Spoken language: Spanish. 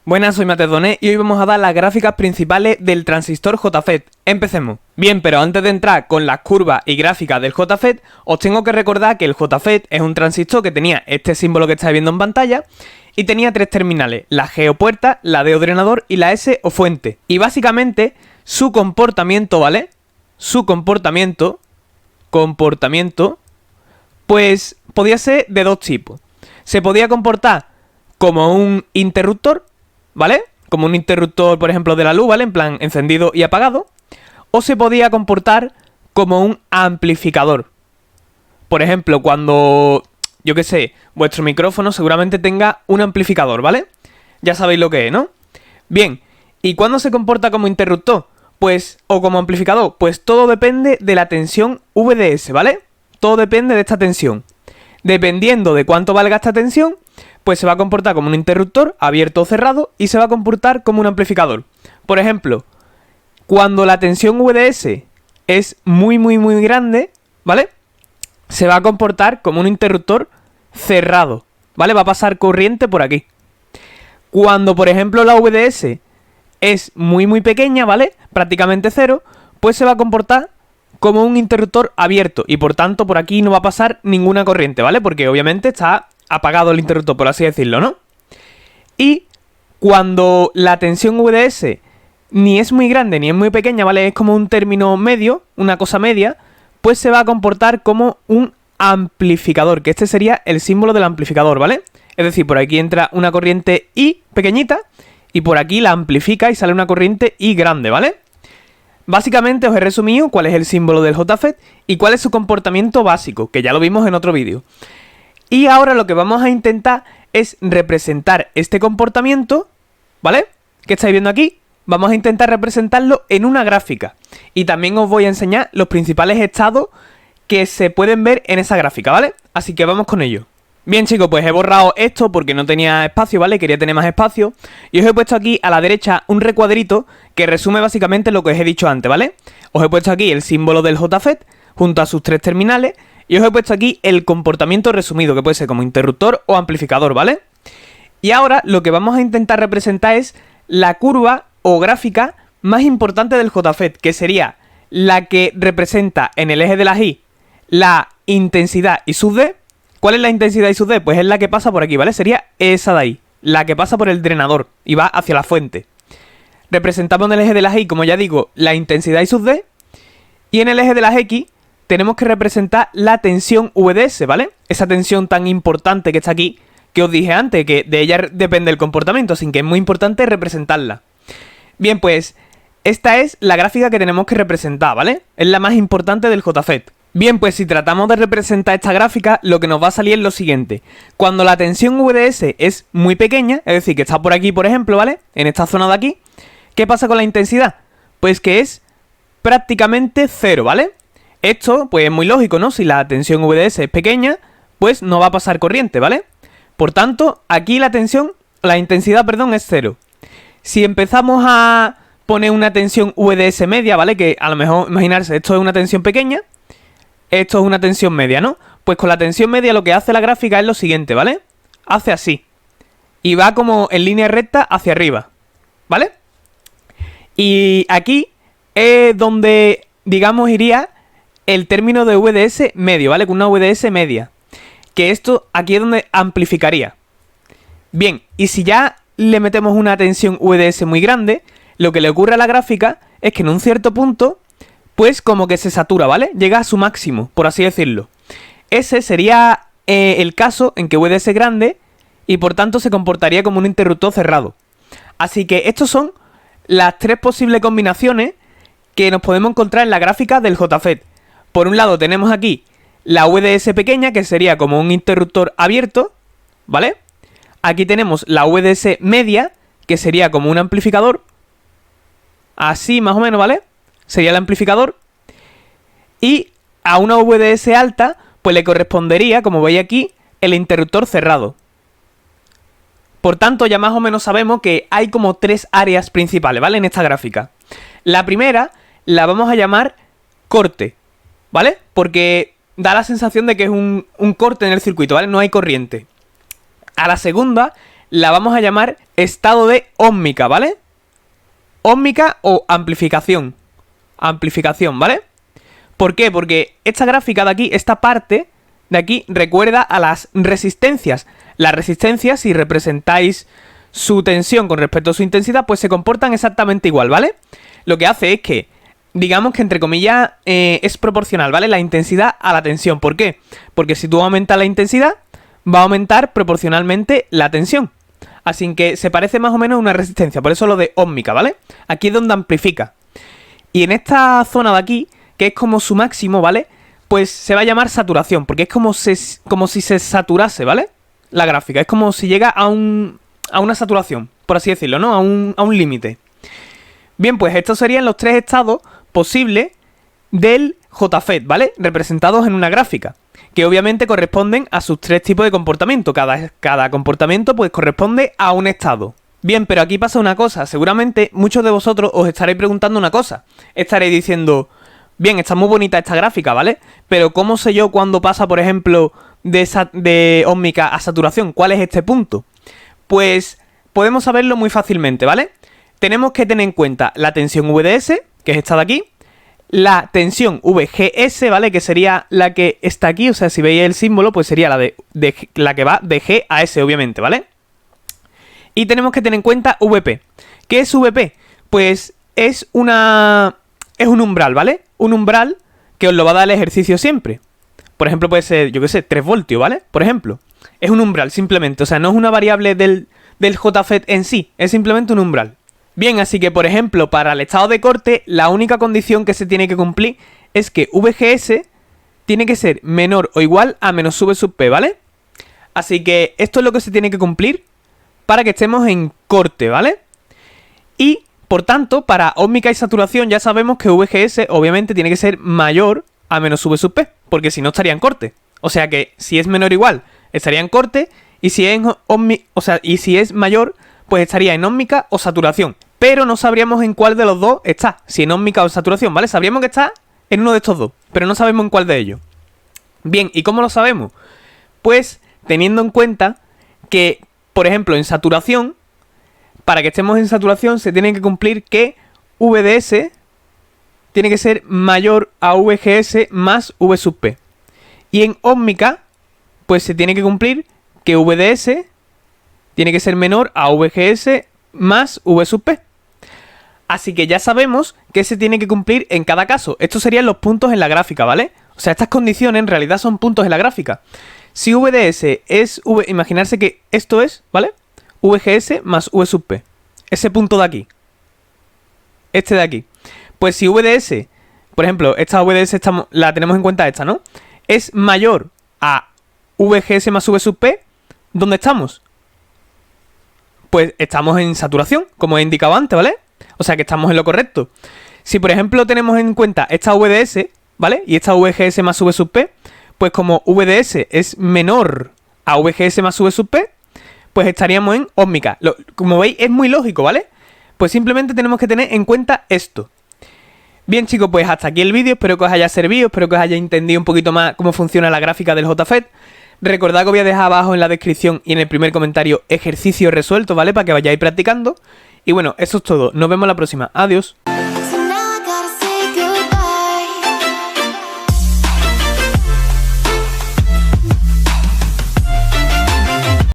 Buenas, soy Matedoné y hoy vamos a dar las gráficas principales del transistor JFET. Empecemos. Bien, pero antes de entrar con las curvas y gráficas del JFET, os tengo que recordar que el JFET es un transistor que tenía este símbolo que estáis viendo en pantalla y tenía tres terminales, la G o puerta, la D o drenador y la S o fuente. Y básicamente su comportamiento, ¿vale? Su comportamiento, pues podía ser de dos tipos. Se podía comportar como un interruptor, ¿vale? Como un interruptor, por ejemplo, de la luz, ¿vale? En plan encendido y apagado. O se podía comportar como un amplificador. Por ejemplo, cuando, yo qué sé, vuestro micrófono seguramente tenga un amplificador, ¿vale? Ya sabéis lo que es, ¿no? Bien, ¿y cuándo se comporta como interruptor? Pues, o como amplificador, pues todo depende de la tensión VDS, ¿vale? Todo depende de esta tensión. Dependiendo de cuánto valga esta tensión, pues se va a comportar como un interruptor abierto o cerrado y se va a comportar como un amplificador. Por ejemplo, cuando la tensión VDS es muy grande, ¿vale? Se va a comportar como un interruptor cerrado, ¿vale? Va a pasar corriente por aquí. Cuando, por ejemplo, la VDS es muy pequeña, ¿vale? Prácticamente cero, pues se va a comportar como un interruptor abierto y por tanto por aquí no va a pasar ninguna corriente, ¿vale? Porque obviamente está apagado el interruptor, por así decirlo, ¿no? Y cuando la tensión VDS ni es muy grande ni es muy pequeña, ¿vale? Es como un término medio, una cosa media, pues se va a comportar como un amplificador, que este sería el símbolo del amplificador, ¿vale? Es decir, por aquí entra una corriente I pequeñita y por aquí la amplifica y sale una corriente I grande, ¿vale? Básicamente os he resumido cuál es el símbolo del JFET y cuál es su comportamiento básico, que ya lo vimos en otro vídeo. Y ahora lo que vamos a intentar es representar este comportamiento, ¿vale? Que estáis viendo aquí. Vamos a intentar representarlo en una gráfica. Y también os voy a enseñar los principales estados que se pueden ver en esa gráfica, ¿vale? Así que vamos con ello. Bien, chicos, pues he borrado esto porque no tenía espacio, ¿vale? Quería tener más espacio. Y os he puesto aquí a la derecha un recuadrito que resume básicamente lo que os he dicho antes, ¿vale? Os he puesto aquí el símbolo del JFET junto a sus tres terminales. Y os he puesto aquí el comportamiento resumido, que puede ser como interruptor o amplificador, ¿vale? Y ahora lo que vamos a intentar representar es la curva o gráfica más importante del JFET, que sería la que representa en el eje de la Y la intensidad y sub D. ¿Cuál es la intensidad y sub D? Pues es la que pasa por aquí, ¿vale? Sería esa de ahí, la que pasa por el drenador y va hacia la fuente. Representamos en el eje de la Y, como ya digo, la intensidad y sub D. Y en el eje de las X tenemos que representar la tensión VDS, ¿vale? Esa tensión tan importante que está aquí, que os dije antes, que de ella depende el comportamiento, así que es muy importante representarla. Bien, pues esta es la gráfica que tenemos que representar, ¿vale? Es la más importante del JFET. Bien, pues si tratamos de representar esta gráfica, lo que nos va a salir es lo siguiente. Cuando la tensión VDS es muy pequeña, es decir, que está por aquí, por ejemplo, ¿vale? En esta zona de aquí, ¿qué pasa con la intensidad? Pues que es prácticamente cero, ¿vale? Esto, pues es muy lógico, ¿no? Si la tensión VDS es pequeña, pues no va a pasar corriente, ¿vale? Por tanto, aquí la intensidad, perdón, es cero. Si empezamos a poner una tensión VDS media, ¿vale? Que a lo mejor, imaginarse, esto es una tensión pequeña, esto es una tensión media, ¿no? Pues con la tensión media lo que hace la gráfica es lo siguiente, ¿vale? Hace así. Y va como en línea recta hacia arriba, ¿vale? Y aquí es donde, digamos, iría el término de VDS medio, ¿vale? Con una VDS media. Que esto aquí es donde amplificaría. Bien, y si ya le metemos una tensión VDS muy grande, lo que le ocurre a la gráfica es que en un cierto punto, pues como que se satura, ¿vale? Llega a su máximo, por así decirlo. Ese sería el caso en que VDS es grande y por tanto se comportaría como un interruptor cerrado. Así que estos son las tres posibles combinaciones que nos podemos encontrar en la gráfica del JFET. Por un lado tenemos aquí la VDS pequeña, que sería como un interruptor abierto, ¿vale? Aquí tenemos la VDS media, que sería como un amplificador. Así más o menos, ¿vale? Sería el amplificador. Y a una VDS alta, pues le correspondería, como veis aquí, el interruptor cerrado. Por tanto, ya más o menos sabemos que hay como tres áreas principales, ¿vale? En esta gráfica. La primera la vamos a llamar corte, ¿vale? Porque da la sensación de que es un corte en el circuito, ¿vale? No hay corriente. A la segunda la vamos a llamar estado de ósmica, ¿vale? Ósmica o amplificación. Amplificación, ¿vale? ¿Por qué? Porque esta gráfica de aquí, esta parte de aquí, recuerda a las resistencias. Las resistencias, si representáis su tensión con respecto a su intensidad, pues se comportan exactamente igual, ¿vale? Lo que hace es que, digamos que entre comillas, es proporcional, ¿vale? La intensidad a la tensión. ¿Por qué? Porque si tú aumentas la intensidad, va a aumentar proporcionalmente la tensión. Así que se parece más o menos a una resistencia, por eso lo de ósmica, ¿vale? Aquí es donde amplifica. Y en esta zona de aquí, que es como su máximo, ¿vale? Pues se va a llamar saturación, porque es como si se saturase, ¿vale? La gráfica, es como si llega a una saturación, por así decirlo, ¿no? A un límite. Bien, pues estos serían los tres estados posibles del JFET, ¿vale? Representados en una gráfica, que obviamente corresponden a sus tres tipos de comportamiento. Cada comportamiento pues corresponde a un estado. Bien, pero aquí pasa una cosa. Seguramente muchos de vosotros os estaréis preguntando una cosa. Estaréis diciendo, bien, está muy bonita esta gráfica, ¿vale? Pero ¿cómo sé yo cuándo pasa, por ejemplo, de ósmica a saturación? ¿Cuál es este punto? Pues podemos saberlo muy fácilmente, ¿vale? Tenemos que tener en cuenta la tensión VDS, que es esta de aquí, la tensión VGS, ¿vale? Que sería la que está aquí, o sea, si veis el símbolo, pues sería la la que va de G a S, obviamente, ¿vale? Y tenemos que tener en cuenta VP. ¿Qué es VP? Pues es un umbral, ¿vale? Un umbral que os lo va a dar el ejercicio siempre. Por ejemplo, puede ser, yo qué sé, 3 voltios, ¿vale? Por ejemplo. Es un umbral, simplemente. O sea, no es una variable del JFET en sí. Es simplemente un umbral. Bien, así que, por ejemplo, para el estado de corte, la única condición que se tiene que cumplir es que VGS tiene que ser menor o igual a menos V sub P, ¿vale? Así que esto es lo que se tiene que cumplir para que estemos en corte, ¿vale? Y, por tanto, para ósmica y saturación ya sabemos que VGS obviamente tiene que ser mayor a menos V sub P, porque si no estaría en corte. O sea que si es menor o igual, estaría en corte, y si es mayor, pues estaría en ósmica o saturación. Pero no sabríamos en cuál de los dos está, si en ósmica o saturación, ¿vale? Sabríamos que está en uno de estos dos, pero no sabemos en cuál de ellos. Bien, ¿y cómo lo sabemos? Pues teniendo en cuenta que, por ejemplo, en saturación, para que estemos en saturación se tiene que cumplir que VDS tiene que ser mayor a VGS más V sub P. Y en ósmica, pues se tiene que cumplir que VDS tiene que ser menor a VGS más V sub P. Así que ya sabemos que se tiene que cumplir en cada caso. Estos serían los puntos en la gráfica, ¿vale? O sea, estas condiciones en realidad son puntos en la gráfica. Si VDS es imaginarse que esto es, ¿vale? VGS más V sub P. Ese punto de aquí. Este de aquí. Pues si VDS, por ejemplo, esta VDS la tenemos en cuenta esta, ¿no? Es mayor a VGS más V sub P, ¿dónde estamos? Pues estamos en saturación, como he indicado antes, ¿vale? O sea que estamos en lo correcto. Si por ejemplo tenemos en cuenta esta VDS, ¿vale? Y esta VGS más V sub P, pues como VDS es menor a VGS más V sub P, pues estaríamos en ósmica. Como veis es muy lógico, ¿vale? Pues simplemente tenemos que tener en cuenta esto. Bien chicos, pues hasta aquí el vídeo, espero que os haya servido, espero que os haya entendido un poquito más cómo funciona la gráfica del JFET. Recordad que os voy a dejar abajo en la descripción y en el primer comentario ejercicios resueltos, ¿vale? Para que vayáis practicando. Y bueno, eso es todo, nos vemos la próxima, adiós.